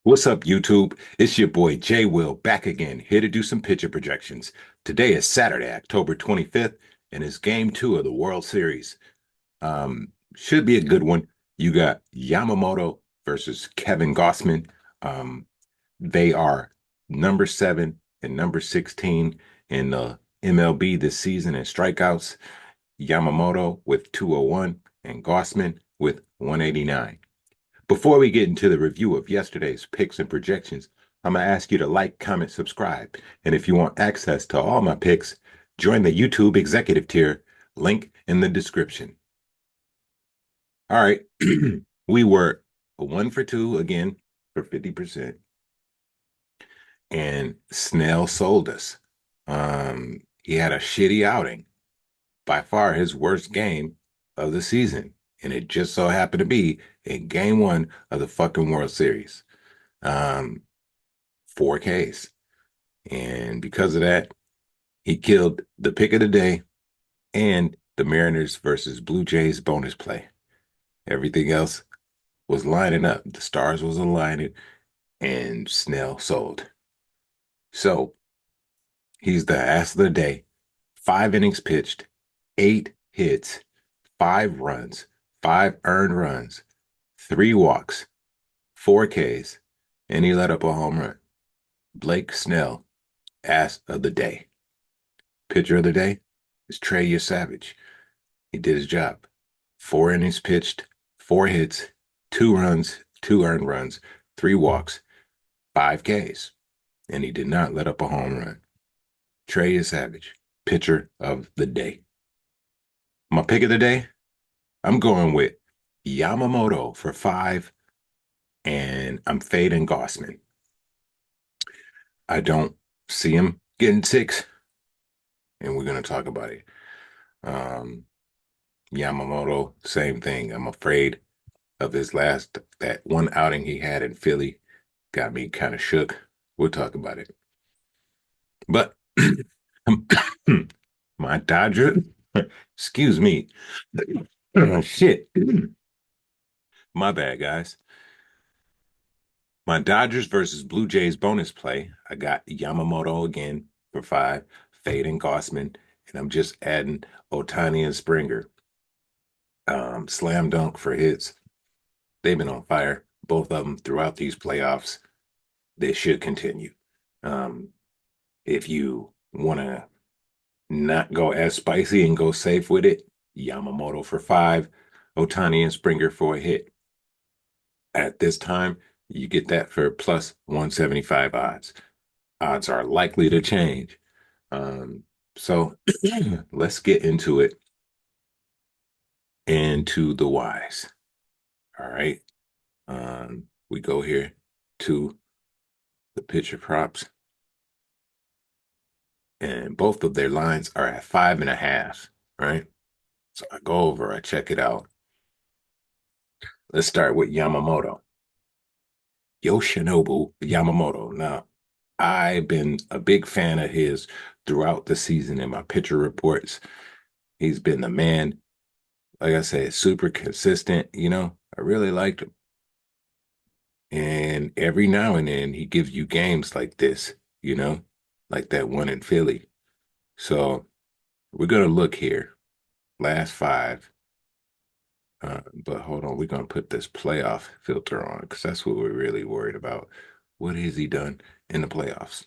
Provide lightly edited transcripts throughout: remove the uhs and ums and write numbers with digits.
What's up, YouTube? It's your boy Jay Will back again, here to do some pitcher projections. Today is Saturday, October 25th, and it's game two of the World Series. Should be a good one. You got Yamamoto versus Kevin Gossman. Um, they are number seven and number 16 in the MLB this season in strikeouts. Yamamoto with 201 and Gossman with 189. Before we get into the review of yesterday's picks and projections, I'm going to ask you to like, comment, subscribe. And if you want access to all my picks, join the YouTube executive tier, link in the description. All right. We were one for two again for 50%. And Snell sold us. He had a shitty outing, by far his worst game of the season. And it just so happened to be in game one of the fucking World Series. Um, 4Ks. And because of that, he killed the pick of the day and the Mariners versus Blue Jays bonus play. Everything else was lining up. The stars was aligning, and Snell sold. So he's the ass of the day. 5 innings pitched, 8 hits, 5 runs, 5 earned runs, 3 walks, 4Ks, and he let up a home run. Blake Snell, ass of the day. Pitcher of the day is Trey Savage. He did his job. 4 innings pitched, 4 hits, 2 runs, 2 earned runs, 3 walks, 5 Ks, and he did not let up a home run. Trey Savage, pitcher of the day. My pick of the day, I'm going with Yamamoto for 5, and I'm fading Gossman. I don't see him getting 6, and we're going to talk about it. Um, Yamamoto, same thing. I'm afraid of that one outing he had in Philly. Got me kind of shook. We'll talk about it. But my Dodger, excuse me. Oh, shit. My bad, guys. My Dodgers versus Blue Jays bonus play. I got Yamamoto again for 5, Fade and Gossman, and I'm just adding Otani and Springer. Slam dunk for hits. They've been on fire, both of them throughout these playoffs. They should continue. Um, if you want to not go as spicy and go safe with it, Yamamoto for 5, Otani and Springer for a hit. At this time, you get that for plus 175 odds. Odds are likely to change. So let's get into it and to the whys. All right. We go here to the pitcher props, and both of their lines are at 5.5, right? So I go over, I check it out. Let's start with Yamamoto. Yoshinobu Yamamoto. Now, I've been a big fan of his throughout the season in my pitcher reports. He's been the man. Like I said, super consistent. I really liked him. And every now and then he gives you games like this, like that one in Philly. So we're going to look here. Last 5. But hold on, we're going to put this playoff filter on because that's what we're really worried about. What has he done in the playoffs?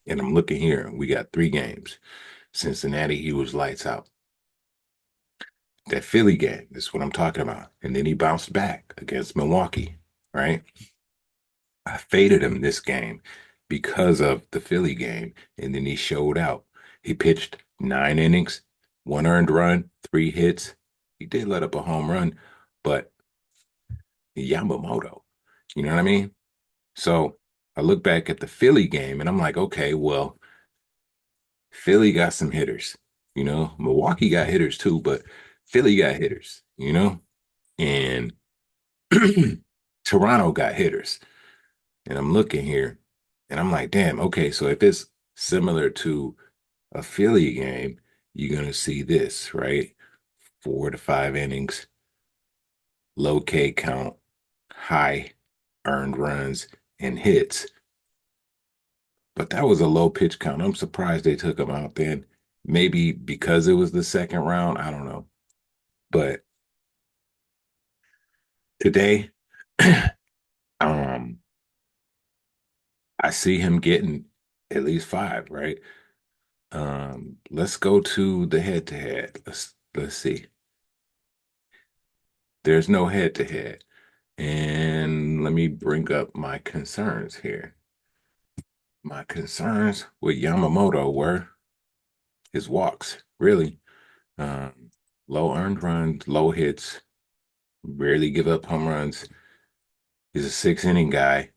And I'm looking here. We got 3 games. Cincinnati, he was lights out. That Philly game, that's what I'm talking about. And then he bounced back against Milwaukee, right? I faded him this game because of the Philly game. And then he showed out. He pitched 9 innings, 1 earned run, 3 hits. He did let up a home run, but Yamamoto, you know what I mean? So I look back at the Philly game and I'm like, okay, well, Philly got some hitters. Milwaukee got hitters too, but Philly got hitters, and Toronto got hitters. And I'm looking here and I'm like, damn, okay, so if it's similar to a Philly game, you're going to see this, right? 4 to 5 innings, low K count, high earned runs, and hits. But that was a low pitch count. I'm surprised they took him out then. Maybe because it was the second round. I don't know. But today, um, I see him getting at least five, right? Let's go to the head to head. Let's see. There's no head to head. And let me bring up my concerns here. My concerns with Yamamoto were his walks, really. Um, Low earned runs, low hits, rarely give up home runs. He's a six inning guy,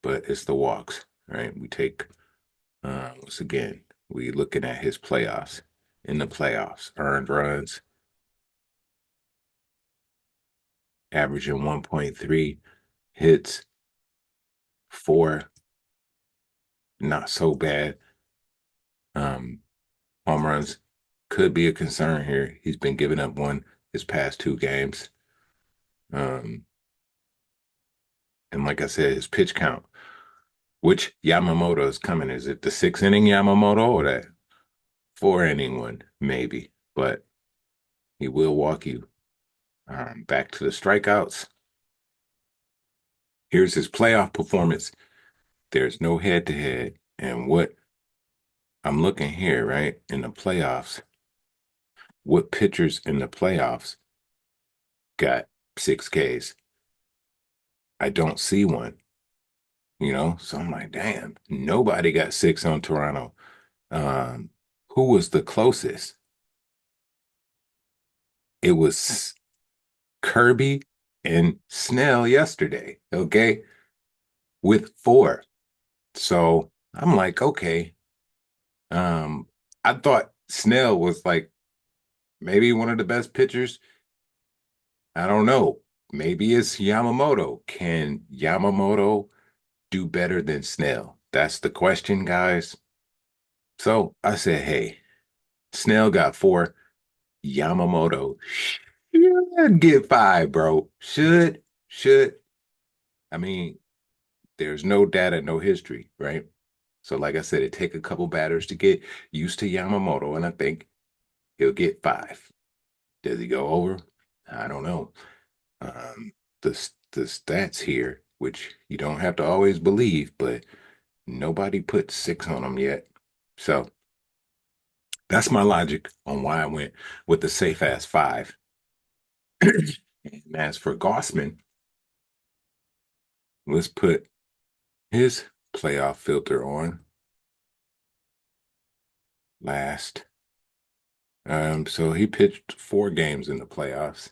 but it's the walks, right? We take, once again, we looking at his playoffs. In the playoffs, earned runs, averaging 1.3 hits, four, not so bad. Um, Home runs could be a concern here. He's been giving up one his past two games. Um, and like I said, his pitch count. Which Yamamoto is coming? Is it the six inning Yamamoto or that four inning one? Maybe, but he will walk you. Back to the strikeouts. Here's his playoff performance. There's no head to head. And what I'm looking here, right, in the playoffs, what pitchers in the playoffs got six Ks? I don't see one, So I'm like, damn, nobody got six on Toronto. Um, who was the closest? It was Kirby and Snell yesterday, okay, with four. So I'm like, okay. Um, I thought Snell was like maybe one of the best pitchers. I don't know. Maybe it's Yamamoto. Can Yamamoto do better than Snell? That's the question, guys. So I said, hey, Snell got four. Yamamoto should get five, bro. Should. I mean, there's no data, no history, right? So, like I said, it take a couple batters to get used to Yamamoto, and I think he'll get five. Does he go over? I don't know. Um, the stats here, which you don't have to always believe, but nobody put six on him yet. So that's my logic on why I went with the safe ass five. And as for Gossman, let's put his playoff filter on last. So he pitched four games in the playoffs.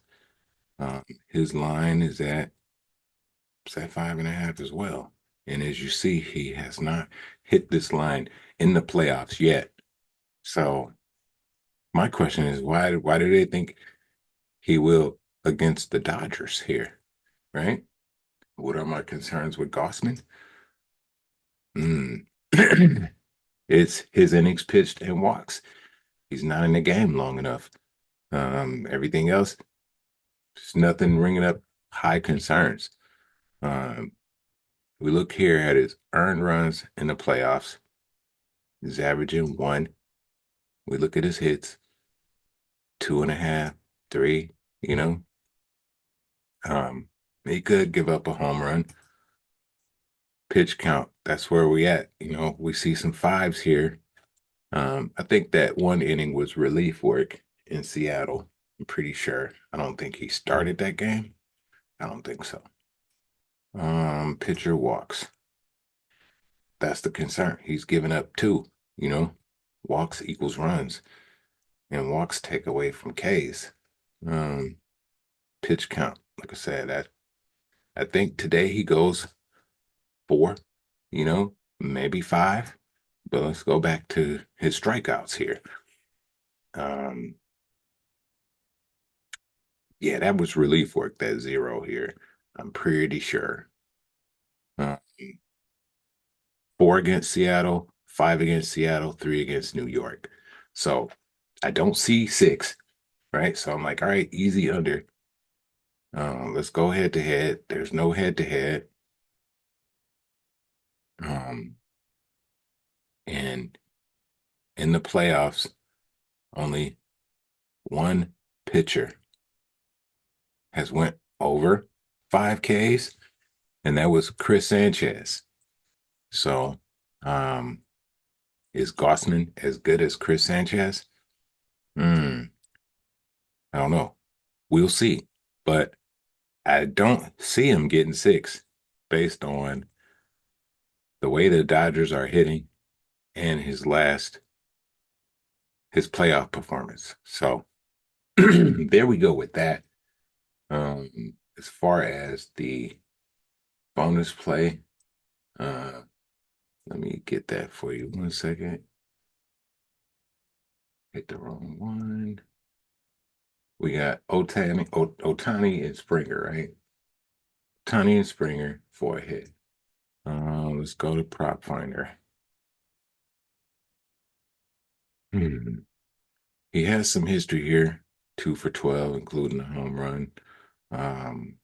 His line is at 5.5 as well. And as you see, he has not hit this line in the playoffs yet. So my question is, why do they think he will against the Dodgers here? Right? What are my concerns with Gossman? Mm. It's his innings pitched and walks. He's not in the game long enough. Everything else, there's nothing ringing up high concerns. Um, we look here at his earned runs in the playoffs. He's averaging one. We look at his hits, 2.5, three, you know. Um, he could give up a home run. Pitch count, that's where we at. We see some fives here. I think that one inning was relief work in Seattle. I'm pretty sure. I don't think he started that game. I don't think so. Pitcher walks. That's the concern. He's giving up two, you know. Walks equals runs, and walks take away from Ks. Um, Pitch count. Like I said, I think today he goes four, maybe five. But let's go back to his strikeouts here. Um, yeah, that was relief work, that zero here. I'm pretty sure. Uh, Four against Seattle, five against Seattle, three against New York. So I don't see six, right? So I'm like, all right, easy under. Let's go head to head. There's no head to head. Um, and in the playoffs, only one pitcher has went over 5 Ks, and that was Chris Sanchez. So, um, is Gossman as good as Chris Sanchez? Hmm, I don't know. We'll see. But I don't see him getting six based on the way the Dodgers are hitting and his playoff performance. So there we go with that. As far as the bonus play, uh, let me get that for you. 1 second. Hit the wrong one. We got Otani and Springer, right? Otani and Springer for a hit. Let's go to Prop Finder. Hmm. He has some history here. 2 for 12, including a home run, um,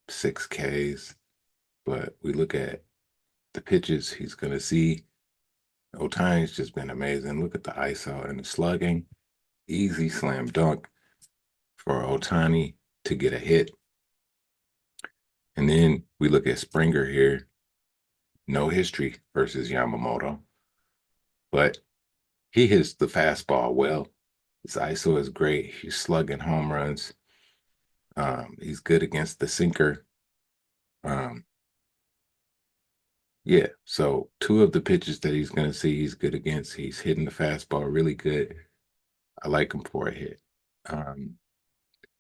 6 Ks. But we look at the pitches he's going to see. Otani's just been amazing. Look at the ISO and the slugging. Easy slam dunk for Otani to get a hit. And then we look at Springer here. No history versus Yamamoto, but he hits the fastball well. His ISO is great. He's slugging home runs. He's good against the sinker. Um, yeah, so two of the pitches that he's going to see, he's good against. He's hitting the fastball really good. I like him for a hit. Um,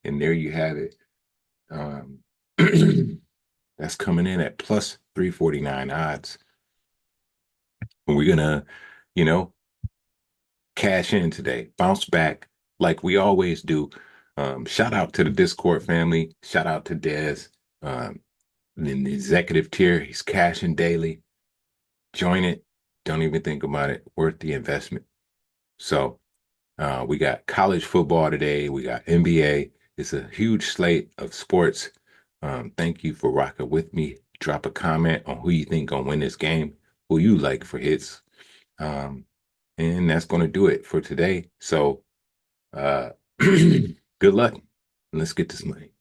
and there you have it. Um, that's coming in at plus 349 odds. And we're gonna, you know, cash in today, bounce back like we always do. Shout out to the Discord family. Shout out to Dez. In the executive tier, he's cashing daily. Join it. Don't even think about it. Worth the investment. So we got college football today. We got NBA. It's a huge slate of sports. Thank you for rocking with me. Drop a comment on who you think gonna win this game, who you like for hits. Um, and that's gonna do it for today. So uh good luck. Let's get this money.